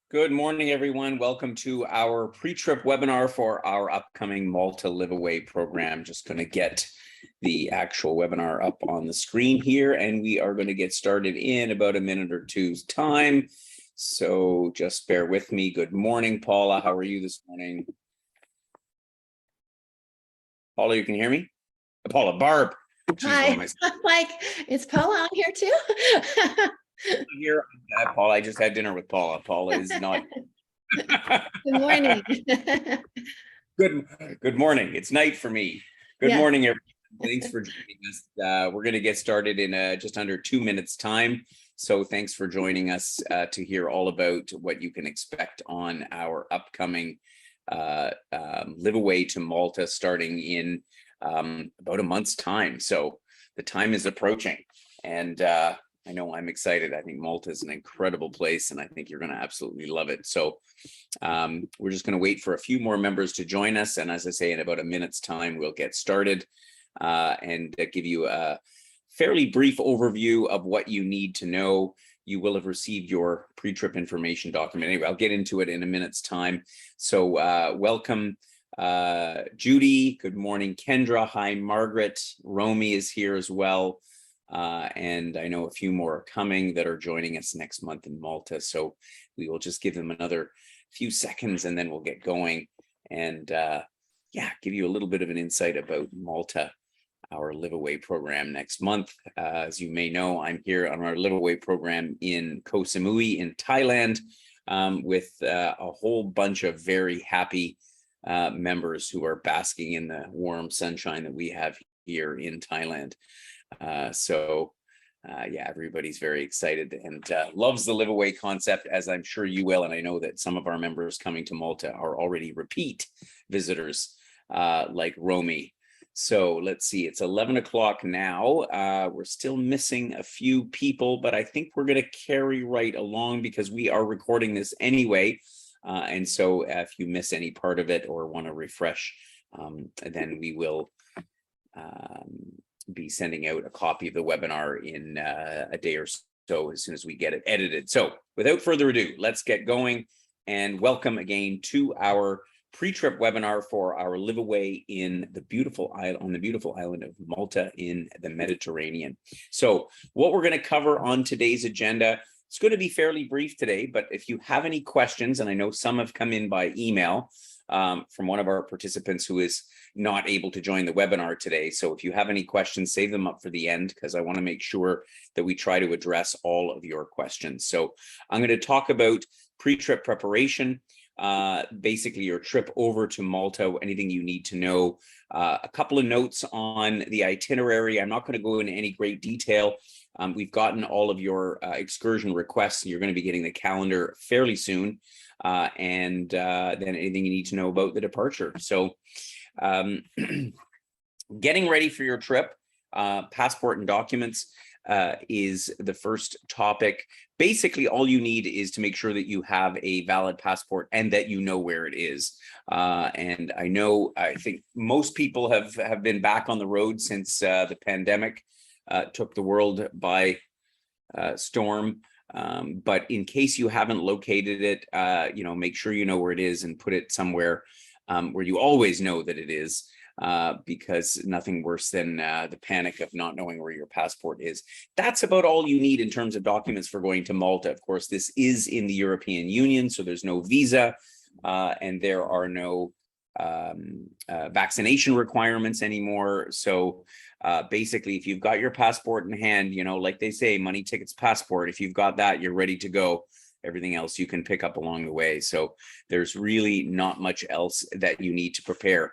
Good morning, everyone. Welcome to our pre-trip webinar for our upcoming Malta LiveAway program. Just going to get the actual webinar up on the screen here, and we are going to get started in about a minute or two's time. So just bear with me. Good morning, Paula. How are you this morning? Paula, you can hear me? Paula, Barb. Jeez, hi, I'm like, is Paula on here too? Here, Paula, I just had dinner with Paula. Paula is not. Good morning. Good morning. It's night for me. Good morning, everyone. Thanks for joining us. We're going to get started in just under 2 minutes time. So thanks for joining us to hear all about what you can expect on our upcoming LiveAway to Malta starting in about a month's time. So the time is approaching, and I know I'm excited. I think Malta is an incredible place, and I think you're going to absolutely love it. So we're just going to wait for a few more members to join us. And as I say, in about a minute's time, we'll get started and give you a fairly brief overview of what you need to know. You will have received your pre-trip information document. Anyway, I'll get into it in a minute's time. So welcome, Judy. Good morning, Kendra. Hi, Margaret. Romy is here as well. And I know a few more are coming that are joining us next month in Malta. So we will just give them another few seconds and then we'll get going and give you a little bit of an insight about Malta, our LiveAway program next month. As you may know, I'm here on our LiveAway program in Koh Samui in Thailand with a whole bunch of very happy members who are basking in the warm sunshine that we have here in Thailand. Everybody's very excited and loves the LiveAway concept, as I'm sure you will. And I know that some of our members coming to Malta are already repeat visitors like Romy. So let's see, it's 11 o'clock now. We're still missing a few people, but I think we're going to carry right along because we are recording this anyway. And so if you miss any part of it or want to refresh, then we will be sending out a copy of the webinar in a day or so as soon as we get it edited. So without further ado, let's get going and welcome again to our pre-trip webinar for our LiveAway in the beautiful island, on the beautiful island of Malta in the Mediterranean. So what we're going to cover on today's agenda, it's going to be fairly brief today, but if you have any questions, and I know some have come in by email from one of our participants who is not able to join the webinar today. So if you have any questions, save them up for the end because I want to make sure that we try to address all of your questions. So I'm going to talk about pre-trip preparation, basically your trip over to Malta, anything you need to know, a couple of notes on the itinerary. I'm not going to go into any great detail. We've gotten all of your excursion requests. You're going to be getting the calendar fairly soon. And then anything you need to know about the departure. So getting ready for your trip, passport and documents is the first topic. Basically, all you need is to make sure that you have a valid passport and that you know where it is. And I think most people have been back on the road since the pandemic took the world by storm. But in case you haven't located it, make sure you know where it is and put it somewhere where you always know that it is, because nothing worse than the panic of not knowing where your passport is. That's about all you need in terms of documents for going to Malta. Of course, this is in the European Union, so there's no visa and there are no vaccination requirements anymore. So basically, if you've got your passport in hand, like they say, money, tickets, passport, if you've got that, you're ready to go. Everything else you can pick up along the way. So there's really not much else that you need to prepare.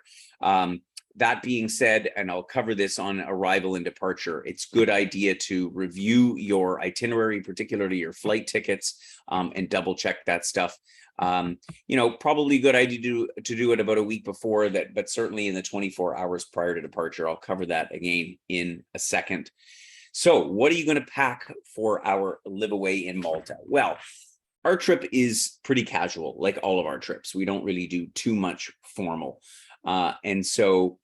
That being said, and I'll cover this on arrival and departure, it's a good idea to review your itinerary, particularly your flight tickets, and double check that stuff. Probably a good idea to do it about a week before that, but certainly in the 24 hours prior to departure. I'll cover that again in a second. So what are you going to pack for our LiveAway in Malta? Well, our trip is pretty casual, like all of our trips. We don't really do too much formal. And so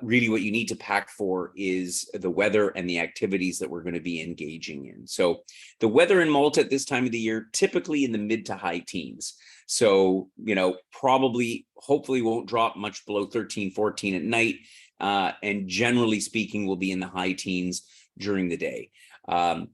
really what you need to pack for is the weather and the activities that we're going to be engaging in. So the weather in Malta at this time of the year, typically in the mid to high teens. So, probably, hopefully won't drop much below 13, 14 at night. And generally speaking, will be in the high teens during the day.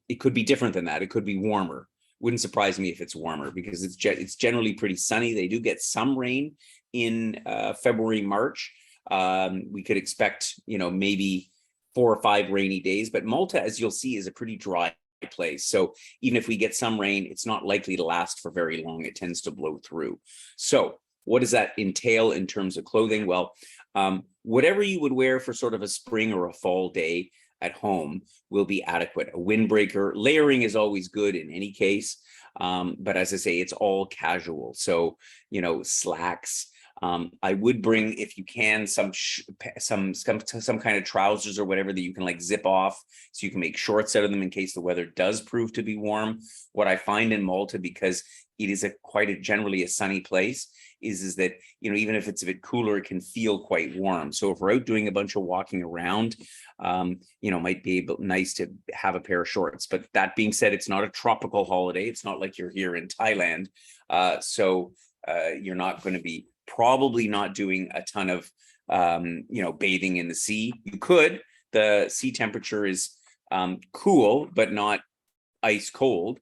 It could be different than that. It could be warmer. Wouldn't surprise me if it's warmer because it's generally pretty sunny. They do get some rain in February, March. We could expect, maybe 4 or 5 rainy days, but Malta, as you'll see, is a pretty dry place. So even if we get some rain, it's not likely to last for very long. It tends to blow through. So what does that entail in terms of clothing? Well, whatever you would wear for sort of a spring or a fall day at home will be adequate. A windbreaker, layering is always good in any case. But as I say, it's all casual. So, slacks. I would bring, if you can, some kind of trousers or whatever that you can like zip off, so you can make shorts out of them in case the weather does prove to be warm. What I find in Malta, because it is generally a sunny place, is that even if it's a bit cooler, it can feel quite warm. So if we're out doing a bunch of walking around, might be nice to have a pair of shorts. But that being said, it's not a tropical holiday. It's not like you're here in Thailand, so you're not going to be probably not doing a ton of bathing in the sea. You could. The sea temperature is cool, but not ice cold.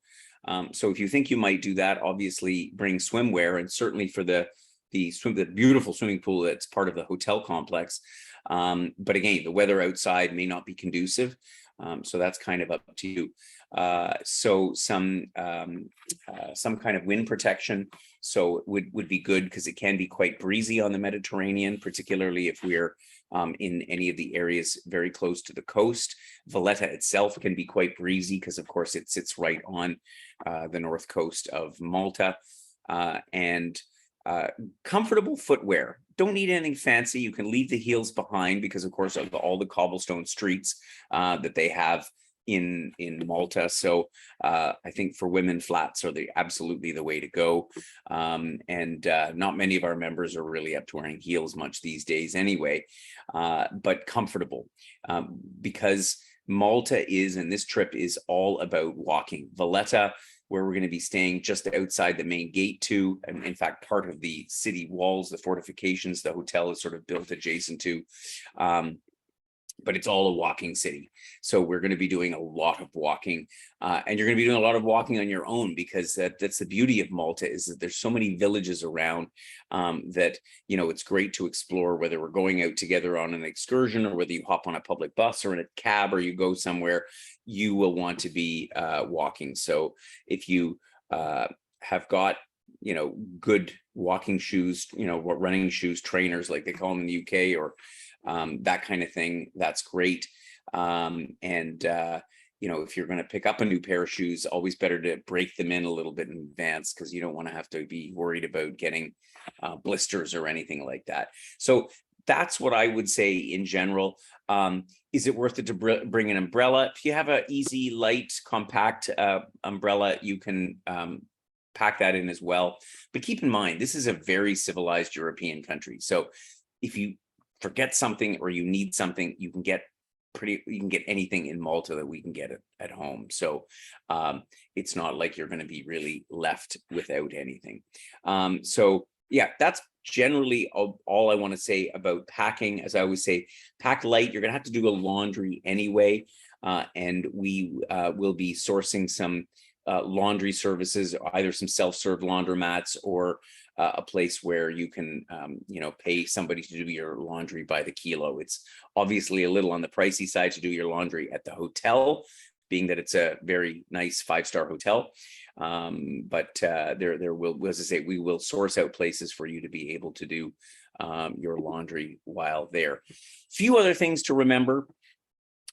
So if you think you might do that, obviously bring swimwear, and certainly for the beautiful swimming pool that's part of the hotel complex. But again, the weather outside may not be conducive. So that's kind of up to you. So some kind of wind protection. So would be good because it can be quite breezy on the Mediterranean, particularly if we're in any of the areas very close to the coast. Valletta itself can be quite breezy because, of course, it sits right on the north coast of Malta. And comfortable footwear. Don't need anything fancy. You can leave the heels behind because, of course, of all the cobblestone streets that they have in Malta. So I think for women, flats are absolutely the way to go. And not many of our members are really up to wearing heels much these days anyway, but comfortable because Malta is, and this trip is all about walking. Valletta, where we're going to be staying just outside the main gate to, and in fact, part of the city walls, the fortifications, the hotel is sort of built adjacent to, but it's all a walking city. So we're going to be doing a lot of walking, and you're going to be doing a lot of walking on your own because that's the beauty of Malta, is that there's so many villages around that, it's great to explore, whether we're going out together on an excursion or whether you hop on a public bus or in a cab or you go somewhere, you will want to be walking. So if you have got, good walking shoes, running shoes, trainers, like they call them in the UK, or that kind of thing, that's great. If you're going to pick up a new pair of shoes, always better to break them in a little bit in advance because you don't want to have to be worried about getting blisters or anything like that. So that's what I would say in general. Is it worth it to bring an umbrella? If you have an easy, light, compact umbrella, you can pack that in as well. But keep in mind, this is a very civilized European country. So if you forget something or you need something, you can get anything in Malta that we can get at home. So it's not like you're going to be really left without anything. So yeah, that's generally all I want to say about packing. As I always say, pack light. You're going to have to do a laundry anyway. And we will be sourcing some laundry services, either some self-serve laundromats or a place where you can, pay somebody to do your laundry by the kilo. It's obviously a little on the pricey side to do your laundry at the hotel, being that it's a very nice 5-star hotel. But there will, as I say, we will source out places for you to be able to do your laundry while there. Few other things to remember.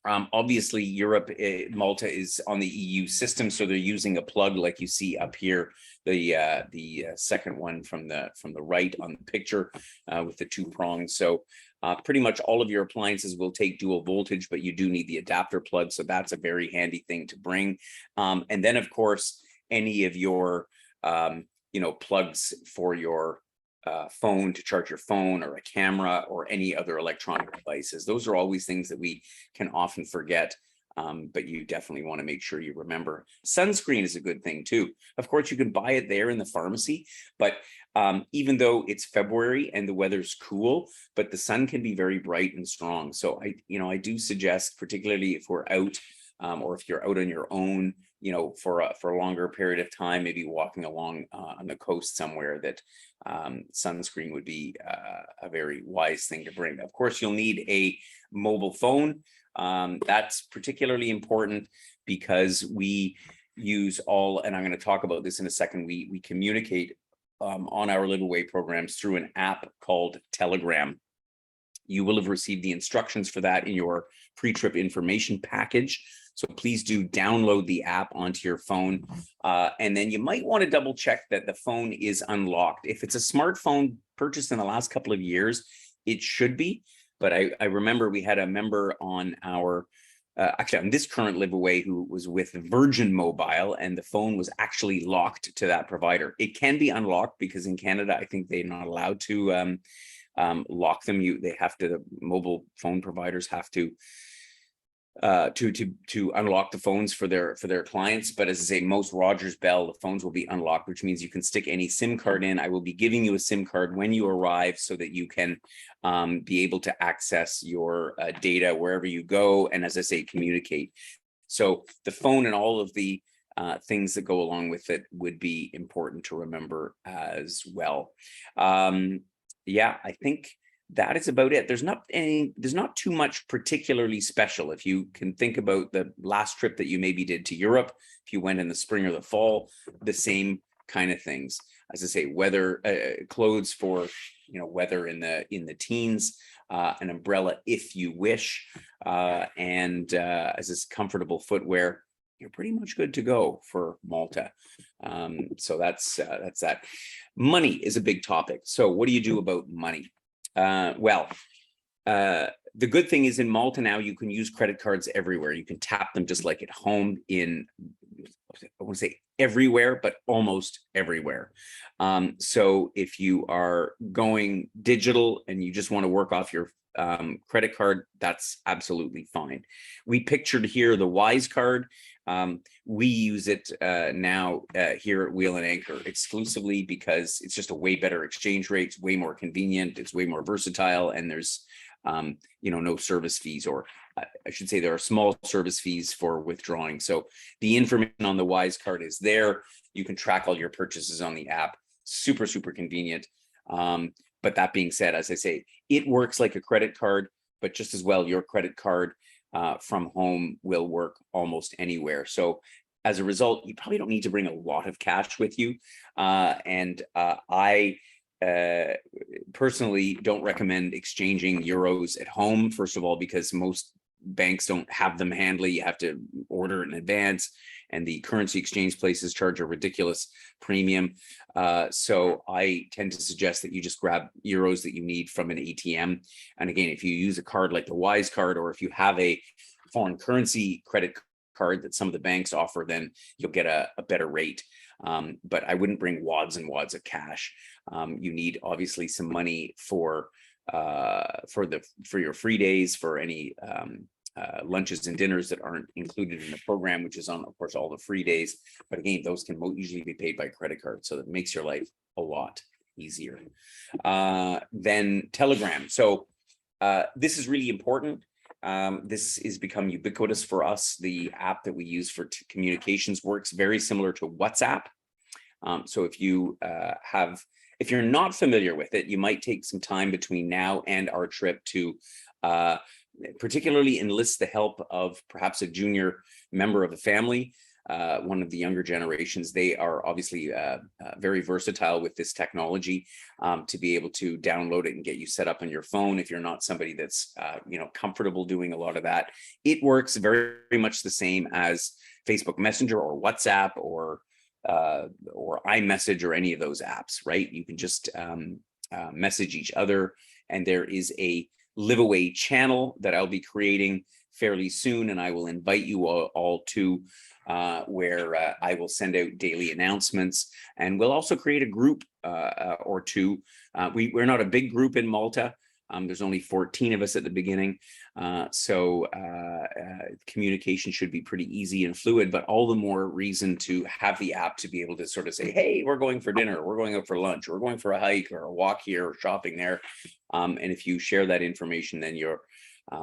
Obviously, Europe, Malta is on the EU system, so they're using a plug like you see up here, the second one from the right on the picture with the 2 prongs. So pretty much all of your appliances will take dual voltage, but you do need the adapter plug, so that's a very handy thing to bring. And then, of course, any of your plugs for your phone to charge your phone, or a camera, or any other electronic devices. Those are always things that we can often forget. But you definitely want to make sure you remember. Sunscreen is a good thing too. Of course, you can buy it there in the pharmacy, but even though it's February and the weather's cool, but the sun can be very bright and strong. So I do suggest, particularly if we're out, or if you're out on your own, for a longer period of time, maybe walking along on the coast somewhere, that sunscreen would be a very wise thing to bring. Of course, you'll need a mobile phone. That's particularly important because we use and I'm going to talk about this in a second, we communicate on our LiveAway programs through an app called Telegram. You will have received the instructions for that in your pre-trip information package. So please do download the app onto your phone. And then you might want to double check that the phone is unlocked. If it's a smartphone purchased in the last couple of years, it should be. But I remember we had a member on our, actually on this current LiveAway, who was with Virgin Mobile, and the phone was actually locked to that provider. It can be unlocked because in Canada, I think they're not allowed to lock them. The mobile phone providers have to unlock the phones for their clients. But as I say, most Rogers Bell, the phones will be unlocked, which means you can stick any SIM card in. I will be giving you a SIM card when you arrive so that you can be able to access your data wherever you go, and as I say, communicate. So the phone and all of the things that go along with it would be important to remember as well. Yeah, I think that is about it. There's not too much particularly special. If you can think about the last trip that you maybe did to Europe, if you went in the spring or the fall, the same kind of things. As I say, weather clothes for weather in the teens, an umbrella if you wish, and as is comfortable footwear, you're pretty much good to go for Malta. So that's that. Money is a big topic. So what do you do about money? The good thing is in Malta now, you can use credit cards everywhere. You can tap them just like at home I want to say everywhere, but almost everywhere. So if you are going digital and you just want to work off your credit card, that's absolutely fine. We pictured here the Wise card. We use it now here at Wheel and Anchor exclusively because it's just a way better exchange rate. It's way more convenient. It's way more versatile, and there's no service fees, or I should say there are small service fees for withdrawing. So the information on the Wise card is there. You can track all your purchases on the app. Super, super convenient. But that being said, as I say, it works like a credit card, but just as well, your credit card from home will work almost anywhere. So as a result, you probably don't need to bring a lot of cash with you. I personally don't recommend exchanging euros at home, first of all, because most banks don't have them handy. You have to order in advance, and the currency exchange places charge a ridiculous premium. So I tend to suggest that you just grab euros that you need from an ATM. And again, if you use a card like the Wise card, or if you have a foreign currency credit card that some of the banks offer, then you'll get a better rate. But I wouldn't bring wads and wads of cash. You need obviously some money for your free days, for any lunches and dinners that aren't included in the program, which is on, of course, all the free days. But again, those can usually be paid by credit card, so that makes your life a lot easier. Then Telegram. So this is really important. This has become ubiquitous for us. The app that we use for communications works very similar to WhatsApp. So if you're not familiar with it, you might take some time between now and our trip to particularly enlist the help of perhaps a junior member of the family, one of the younger generations. They are obviously very versatile with this technology, to be able to download it and get you set up on your phone. If you're not somebody that's comfortable doing a lot of that, it works very, very much the same as Facebook Messenger or WhatsApp or iMessage or any of those apps, right? You can just message each other, and there is a LiveAway channel that I'll be creating fairly soon, and I will invite you all to where I will send out daily announcements, and we'll also create a group or two. We're not a big group in Malta. There's only 14 of us at the beginning. So communication should be pretty easy and fluid, but all the more reason to have the app to be able to sort of say, hey, we're going for dinner, we're going out for lunch, we're going for a hike or a walk here or shopping there. And if you share that information, then you're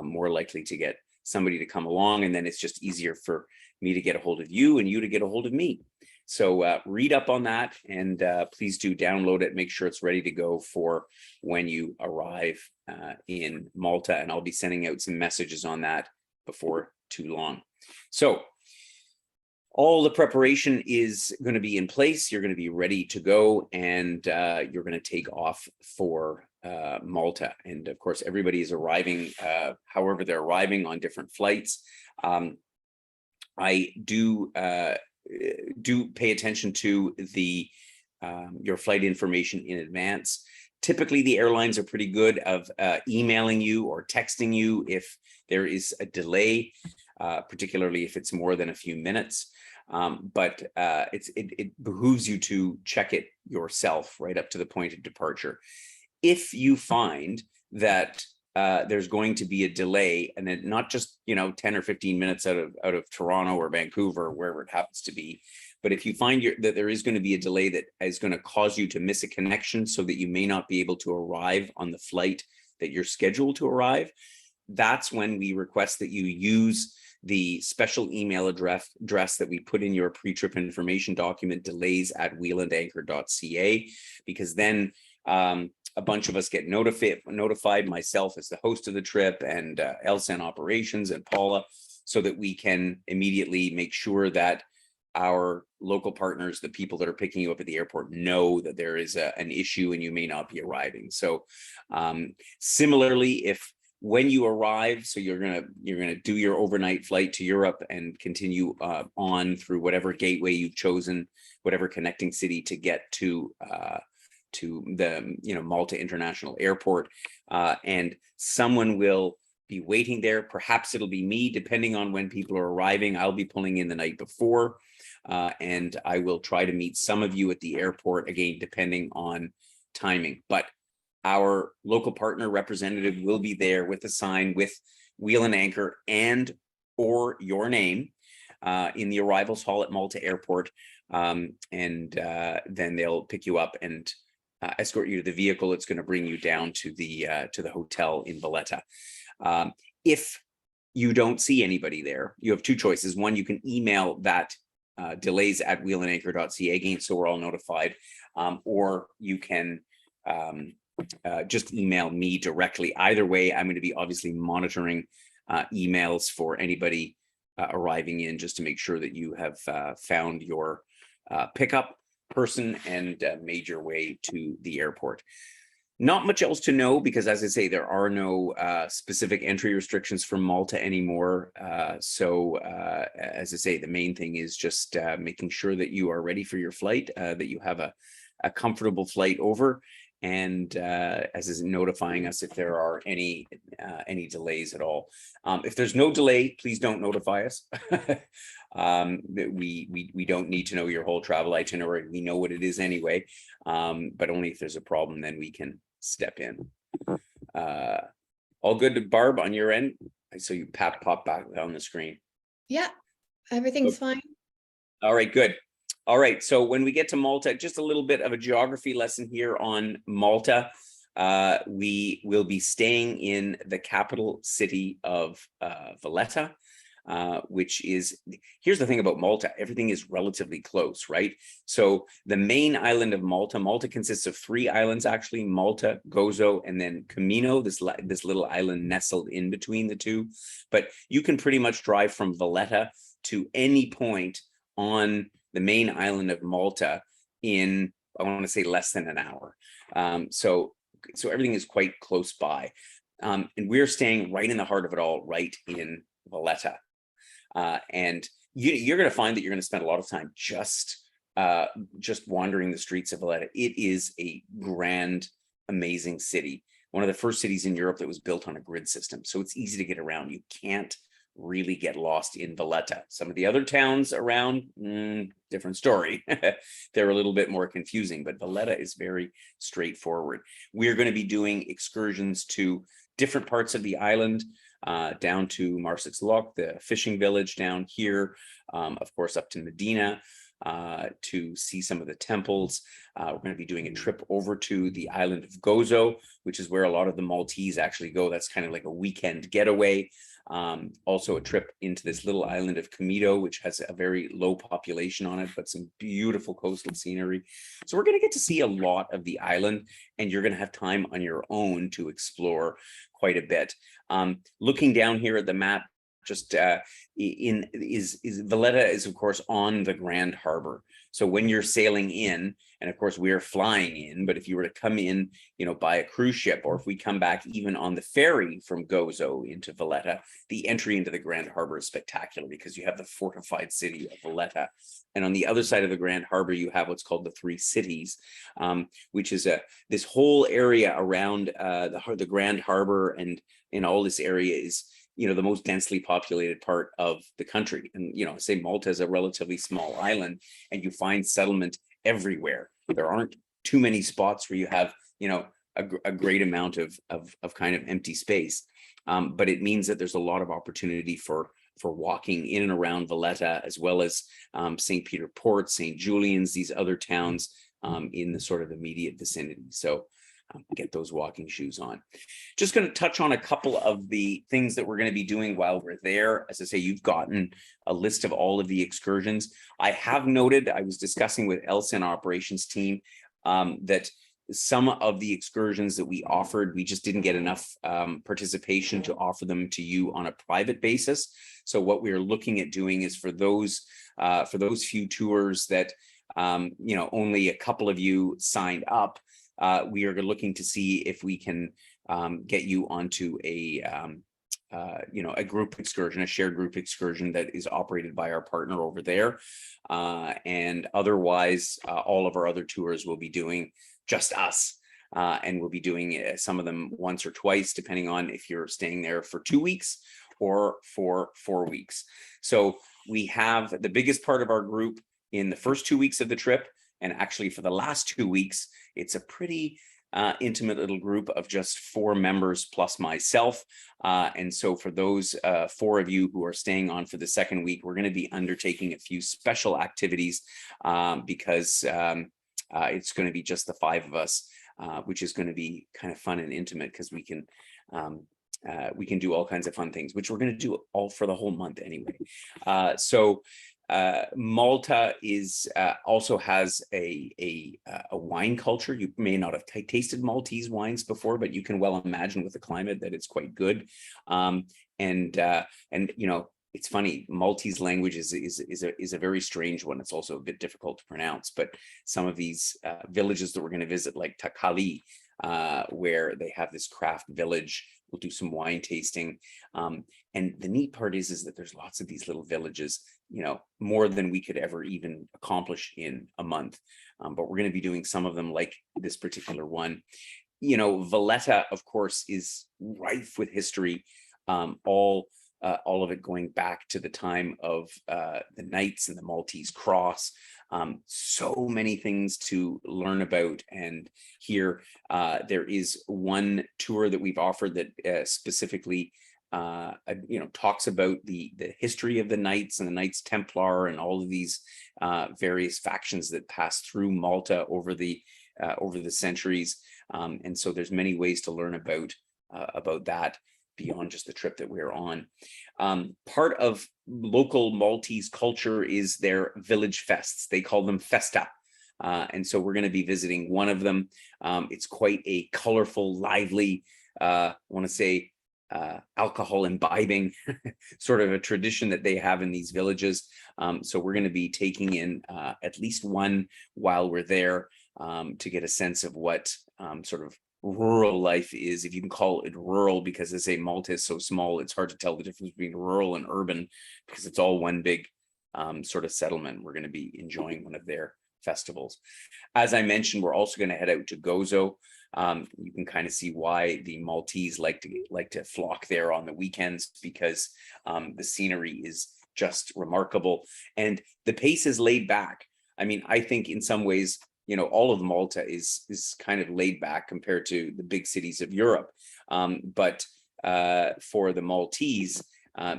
more likely to get somebody to come along. And then it's just easier for me to get a hold of you and you to get a hold of me. So read up on that, and please do download it. Make sure it's ready to go for when you arrive in Malta. And I'll be sending out some messages on that before too long. So all the preparation is going to be in place. You're going to be ready to go, and you're going to take off for Malta. And of course, everybody is arriving, however they're arriving, on different flights. I do pay attention to the your flight information in advance. Typically, the airlines are pretty good of emailing you or texting you if there is a delay, particularly if it's more than a few minutes. But it behooves you to check it yourself right up to the point of departure. If you find that there's going to be a delay, and then not just 10 or 15 minutes out of Toronto or Vancouver or wherever it happens to be, but if you find that there is going to be a delay that is going to cause you to miss a connection so that you may not be able to arrive on the flight that you're scheduled to arrive, that's when we request that you use the special email address that we put in your pre-trip information document, delays@wheelandanchor.ca, because then a bunch of us get notified, myself as the host of the trip, and Elsa in operations, and Paula, so that we can immediately make sure that our local partners, the people that are picking you up at the airport, know that there is an issue and you may not be arriving. So similarly, if when you arrive, so you're gonna do your overnight flight to Europe and continue on through whatever gateway you've chosen, whatever connecting city to get to the Malta International Airport, and someone will be waiting there. Perhaps it'll be me, depending on when people are arriving. I'll be pulling in the night before, and I will try to meet some of you at the airport, again depending on timing. But our local partner representative will be there with a sign with Wheel and Anchor and or your name in the arrivals hall at Malta Airport, and then they'll pick you up and escort you to the vehicle. It's going to bring you down to the hotel in Valletta. If you don't see anybody there, you have two choices. One, you can email that delays@wheelandanchor.ca again, so we're all notified, or you can just email me directly. Either way, I'm going to be obviously monitoring emails for anybody arriving in, just to make sure that you have found your pickup person and made your way to the airport. Not much else to know, because as I say, there are no specific entry restrictions for Malta anymore. So as I say, the main thing is just making sure that you are ready for your flight, that you have a comfortable flight over, and as is notifying us if there are any delays at all. If there's no delay, please don't notify us. We don't need to know your whole travel itinerary. We know what it is anyway, but only if there's a problem, then we can step in. All good, Barb, on your end? I saw you pop back on the screen. Yeah, everything's fine. All right, good. All right, so when we get to Malta, just a little bit of a geography lesson here on Malta. We will be staying in the capital city of Valletta, which is, here's the thing about Malta, everything is relatively close, right? So the main island of Malta consists of 3 islands actually: Malta, Gozo, and then Comino, this little island nestled in between the two. But you can pretty much drive from Valletta to any point on the main island of Malta in, I want to say, less than an hour. So everything is quite close by. And we're staying right in the heart of it all, right in Valletta. And you're going to find that you're going to spend a lot of time just wandering the streets of Valletta. It is a grand, amazing city. One of the first cities in Europe that was built on a grid system. So it's easy to get around. You can't really get lost in Valletta. Some of the other towns around, different story. They're a little bit more confusing, but Valletta is very straightforward. We're going to be doing excursions to different parts of the island, down to Marset's Loch, the fishing village down here, of course, up to Medina, to see some of the temples. We're going to be doing a trip over to the island of Gozo, which is where a lot of the Maltese actually go. That's kind of like a weekend getaway. Also a trip into this little island of Comito, which has a very low population on it, but some beautiful coastal scenery. So we're going to get to see a lot of the island, and you're going to have time on your own to explore quite a bit. Looking down here at the map, just Valletta is of course on the Grand Harbor. So when you're sailing in, and of course we're flying in, but if you were to come in, by a cruise ship, or if we come back even on the ferry from Gozo into Valletta, the entry into the Grand Harbor is spectacular because you have the fortified city of Valletta. And on the other side of the Grand Harbor, you have what's called the Three Cities, which is this whole area around the Grand Harbor, and in all this area is the most densely populated part of the country. And say Malta is a relatively small island, and you find settlement everywhere. There aren't too many spots where you have a great amount of kind of empty space, but it means that there's a lot of opportunity for walking in and around Valletta, as well as St. Peter Port, St. Julian's, these other towns in the sort of immediate vicinity. So get those walking shoes on. Just going to touch on a couple of the things that we're going to be doing while we're there. As I say, you've gotten a list of all of the excursions. I have noted, I was discussing with Elsa and operations team, that some of the excursions that we offered, we just didn't get enough participation to offer them to you on a private basis. So what we're looking at doing is for those few tours that only a couple of you signed up, we are looking to see if we can get you onto a group excursion, a shared group excursion that is operated by our partner over there. And otherwise, all of our other tours will be doing just us. And we'll be doing some of them once or twice, depending on if you're staying there for 2 weeks or for 4 weeks. So we have the biggest part of our group in the first 2 weeks of the trip. And actually for the last 2 weeks, it's a pretty intimate little group of just 4 members plus myself. And so for those 4 of you who are staying on for the second week, we're going to be undertaking a few special activities because it's going to be just the 5 of us, which is going to be kind of fun and intimate because we can do all kinds of fun things, which we're going to do all for the whole month anyway. Malta is also has a wine culture. You may not have tasted Maltese wines before, but you can well imagine with the climate that it's quite good. It's funny. Maltese language is a very strange one. It's also a bit difficult to pronounce. But some of these villages that we're going to visit, like Takali, where they have this craft village. We'll do some wine tasting. And the neat part is that there's lots of these little villages, more than we could ever even accomplish in a month. But we're going to be doing some of them, like this particular one. Valletta, of course, is rife with history, all of it going back to the time of the Knights and the Maltese Cross. So many things to learn about. And here there is one tour that we've offered that specifically talks about the history of the Knights and the Knights Templar and all of these various factions that passed through Malta over the centuries. And so there's many ways to learn about that beyond just the trip that we're on. Part of local Maltese culture is their village fests. They call them festa. And so we're going to be visiting one of them. It's quite a colorful, lively, I want to say, alcohol imbibing sort of a tradition that they have in these villages. So we're going to be taking in at least one while we're there to get a sense of what sort of rural life is, if you can call it rural, because as I say, Malta is so small, it's hard to tell the difference between rural and urban because it's all one big sort of settlement. We're going to be enjoying one of their festivals. As I mentioned, we're also going to head out to Gozo. You can kind of see why the Maltese like to flock there on the weekends, because the scenery is just remarkable and the pace is laid back. I mean, I think in some ways, you know, all of Malta is kind of laid back compared to the big cities of Europe. But for the Maltese,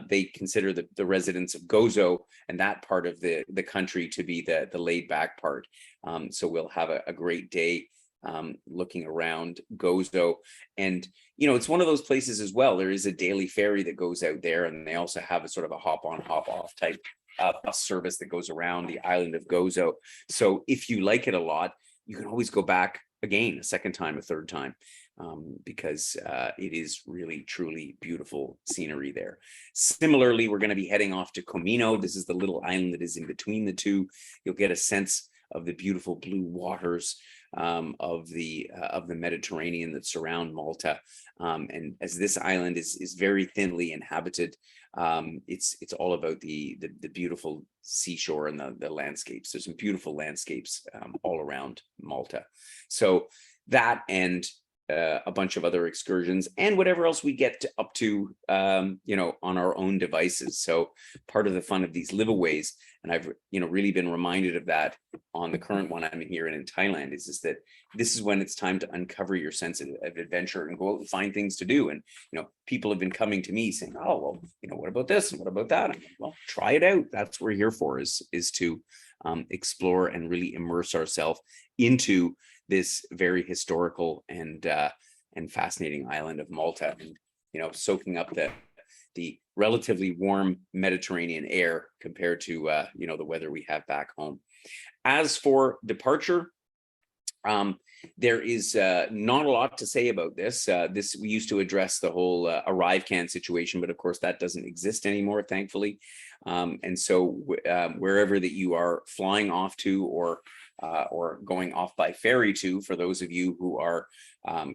they consider the residents of Gozo and that part of the country to be the laid back part. So we'll have a great day looking around Gozo. And, you know, it's one of those places as well. There is a daily ferry that goes out there, and they also have a sort of a hop on, hop off type bus service that goes around the island of Gozo. So if you like it a lot, you can always go back again, a second time, a third time, because it is really, truly beautiful scenery there. Similarly, we're going to be heading off to Comino. This is the little island that is in between the two. You'll get a sense of the beautiful blue waters of the Mediterranean that surround Malta. And as this island is very thinly inhabited, it's all about the beautiful seashore and the landscapes. There's some beautiful landscapes all around Malta. So that and a bunch of other excursions and whatever else we get up to, you know, on our own devices. So part of the fun of these LiveAways, and I've, you know, really been reminded of that on the current one I'm in here and in Thailand, is that this is when it's time to uncover your sense of adventure and go out and find things to do. And, you know, people have been coming to me saying, oh, well, you know, what about this and what about that? I'm like, well, try it out. That's what we're here for, is to explore and really immerse ourselves into this very historical and fascinating island of Malta, and, you know, soaking up the relatively warm Mediterranean air compared to you know, the weather we have back home. As for departure, there is not a lot to say about this. We used to address the whole ArriveCAN situation, but of course that doesn't exist anymore, thankfully. And so wherever that you are flying off to, or going off by ferry to, for those of you who are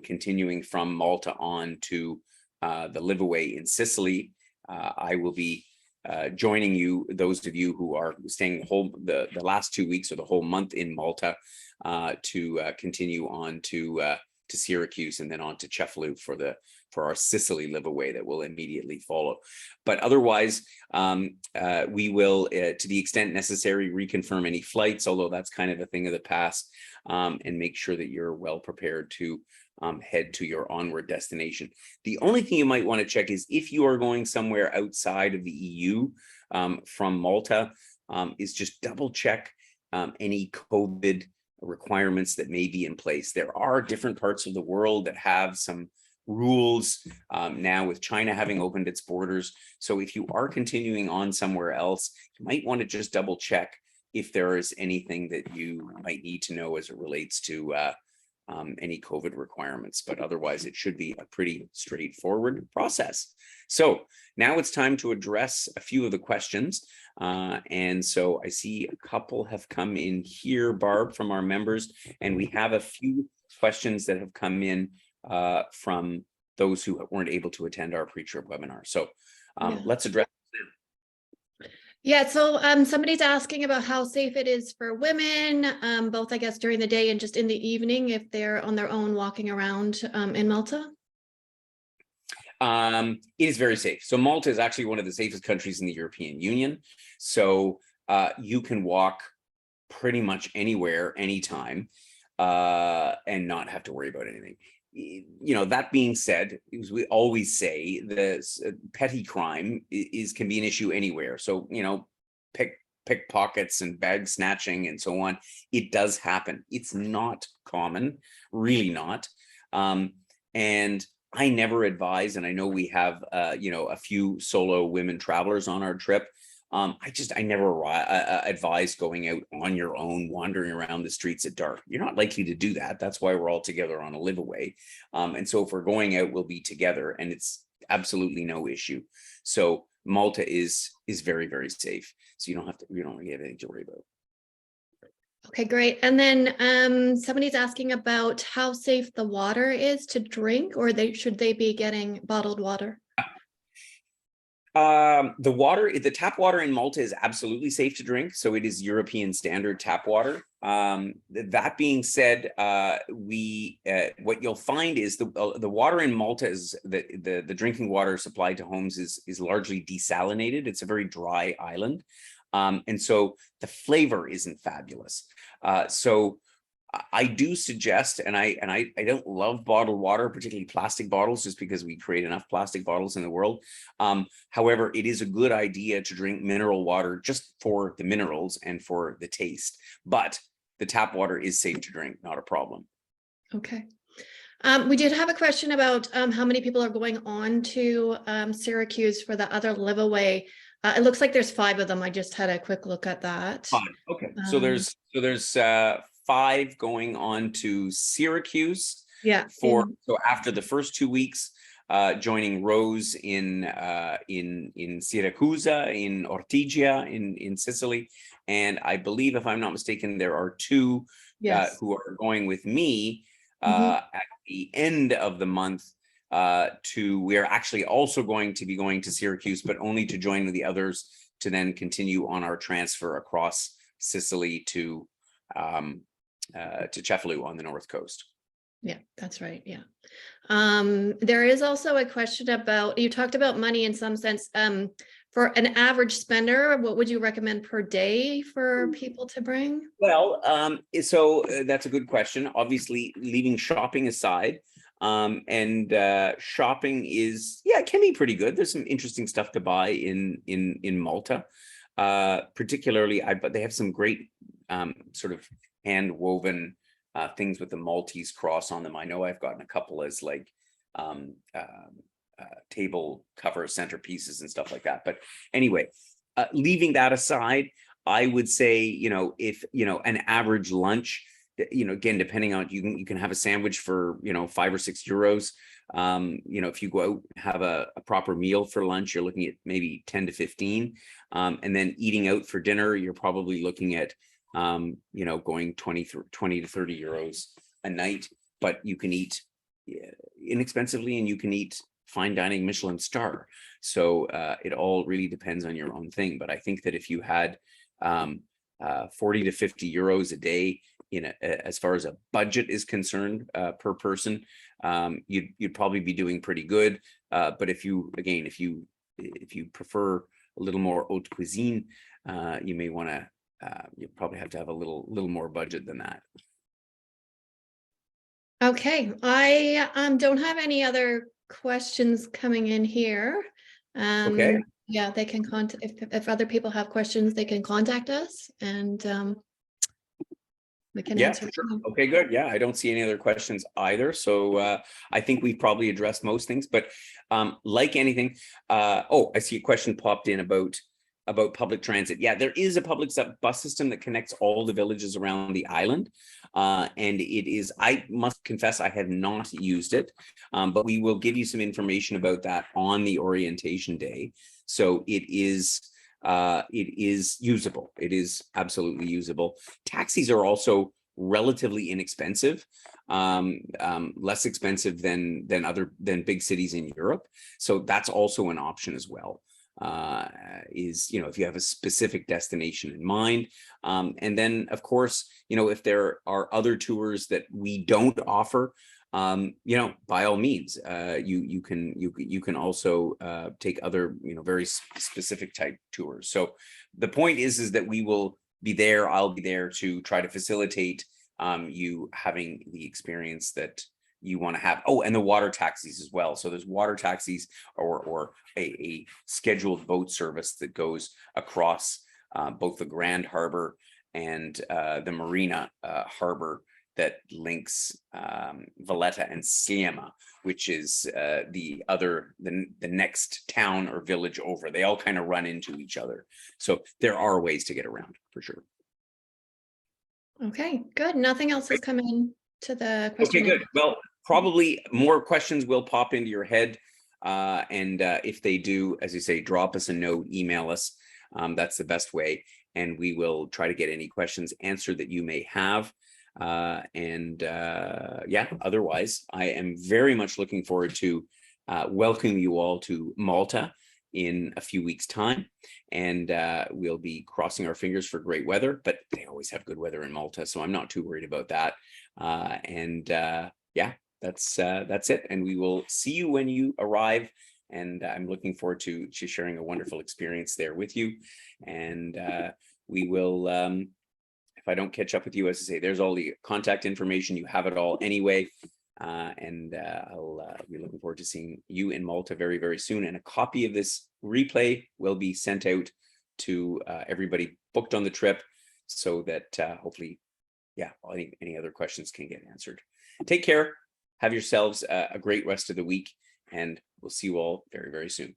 continuing from Malta on to the LiveAway in Sicily, I will be joining you, those of you who are staying the last 2 weeks or the whole month in Malta, to continue on to Syracuse and then on to Cefalù for our Sicily LiveAway that will immediately follow. But otherwise, we will, to the extent necessary, reconfirm any flights, although that's kind of a thing of the past, and make sure that you're well prepared to head to your onward destination. The only thing you might want to check is if you are going somewhere outside of the EU from Malta, is just double check any COVID requirements that may be in place. There are different parts of the world that have some rules now, with China having opened its borders. So if you are continuing on somewhere else, you might want to just double check if there is anything that you might need to know as it relates to any COVID requirements, but otherwise it should be a pretty straightforward process. So now it's time to address a few of the questions. And so I see a couple have come in here, Barb, from our members, and we have a few questions that have come in from those who weren't able to attend our pre-trip webinar. So let's address them. Yeah, so somebody's asking about how safe it is for women, both, I guess, during the day and just in the evening if they're on their own walking around in Malta. It is very safe. So Malta is actually one of the safest countries in the European Union. So you can walk pretty much anywhere, anytime, and not have to worry about anything. You know, that being said, as we always say, the petty crime can be an issue anywhere. So, you know, pickpockets and bag snatching and so on, it does happen. It's not common, really not. And I never advise, and I know we have, you know, a few solo women travelers on our trip. I never advise going out on your own, wandering around the streets at dark. You're not likely to do that. That's why we're all together on a LiveAway. And so if we're going out, we'll be together, and it's absolutely no issue. So Malta is very, very safe. So you don't really have anything to worry about. Okay, great. And then somebody's asking about how safe the water is to drink, or should they be getting bottled water? The tap water in Malta is absolutely safe to drink. So it is European standard tap water. That being said, what you'll find is the water in Malta is the drinking water supplied to homes is largely desalinated. It's a very dry island, and so the flavor isn't fabulous. So I do suggest, and I don't love bottled water, particularly plastic bottles, just because we create enough plastic bottles in the world. However, it is a good idea to drink mineral water just for the minerals and for the taste. But the tap water is safe to drink, not a problem. Okay. We did have a question about how many people are going on to Syracuse for the other LiveAway. It looks like there's 5 of them. I just had a quick look at that. 5. Okay. So there's 5 going on to Syracuse. Yeah. So after the first 2 weeks, joining Rose in Siracusa, in Ortigia, in Sicily, and I believe, if I'm not mistaken, there are 2 who are going with me at the end of the month. We are actually also going to be going to Syracuse, but only to join with the others to then continue on our transfer across Sicily to Cefalù on the north coast. Yeah, that's right. Yeah. There is also a question about, you talked about money in some sense. For an average spender, what would you recommend per day for people to bring? Well, so that's a good question. Obviously, leaving shopping aside, and shopping can be pretty good. There's some interesting stuff to buy in Malta, particularly. But they have some great sort of hand woven things with the Maltese cross on them. I know I've gotten a couple as like table cover centerpieces and stuff like that. But anyway, leaving that aside, I would say, if an average lunch, again, depending on, you can have a sandwich for 5 or 6 euros. If you go out and have a proper meal for lunch, you're looking at maybe 10 to 15, and then eating out for dinner, you're probably looking at going 20 to 30 euros a night. But you can eat inexpensively, and you can eat fine dining Michelin star. So it all really depends on your own thing. But I think that if you had 40 to 50 euros a day as far as a budget is concerned, per person, you'd probably be doing pretty good. But if you prefer a little more haute cuisine, you may want to you probably have to have a little more budget than that. Okay, I don't have any other questions coming in here. Okay. Yeah, they can contact, if other people have questions, they can contact us, and we can answer. Sure. Okay, good. Yeah, I don't see any other questions either. So I think we've probably addressed most things, but like anything, I see a question popped in about public transit. Yeah, there is a public bus system that connects all the villages around the island. And I must confess, I have not used it, but we will give you some information about that on the orientation day. So it is usable. It is absolutely usable. Taxis are also relatively inexpensive, less expensive than big cities in Europe. So that's also an option as well. If you have a specific destination in mind, and then of course, if there are other tours that we don't offer, by all means, you can also take other very specific type tours. So the point is that we will be there. I'll be there to try to facilitate you having the experience that you want to have. Oh, and the water taxis as well. So there's water taxis or a scheduled boat service that goes across both the Grand Harbor and the Marina Harbor that links Valletta and Siena, which is the next town or village over. They all kind of run into each other. So there are ways to get around for sure. Okay, good. Nothing else has come in to the question. Okay, good. Well, probably more questions will pop into your head. And if they do, as you say, drop us a note, email us. That's the best way. And we will try to get any questions answered that you may have. Otherwise, I am very much looking forward to welcoming you all to Malta in a few weeks' time, and we'll be crossing our fingers for great weather, but they always have good weather in Malta, so I'm not too worried about that. Yeah, that's it, and we will see you when you arrive, and I'm looking forward to sharing a wonderful experience there with you. And we will, if I don't catch up with you, as I say, there's all the contact information, you have it all anyway. I'll be looking forward to seeing you in Malta very, very soon. And a copy of this replay will be sent out to everybody booked on the trip, so that hopefully, yeah, any other questions can get answered. Take care. Have yourselves a great rest of the week, and we'll see you all very, very soon.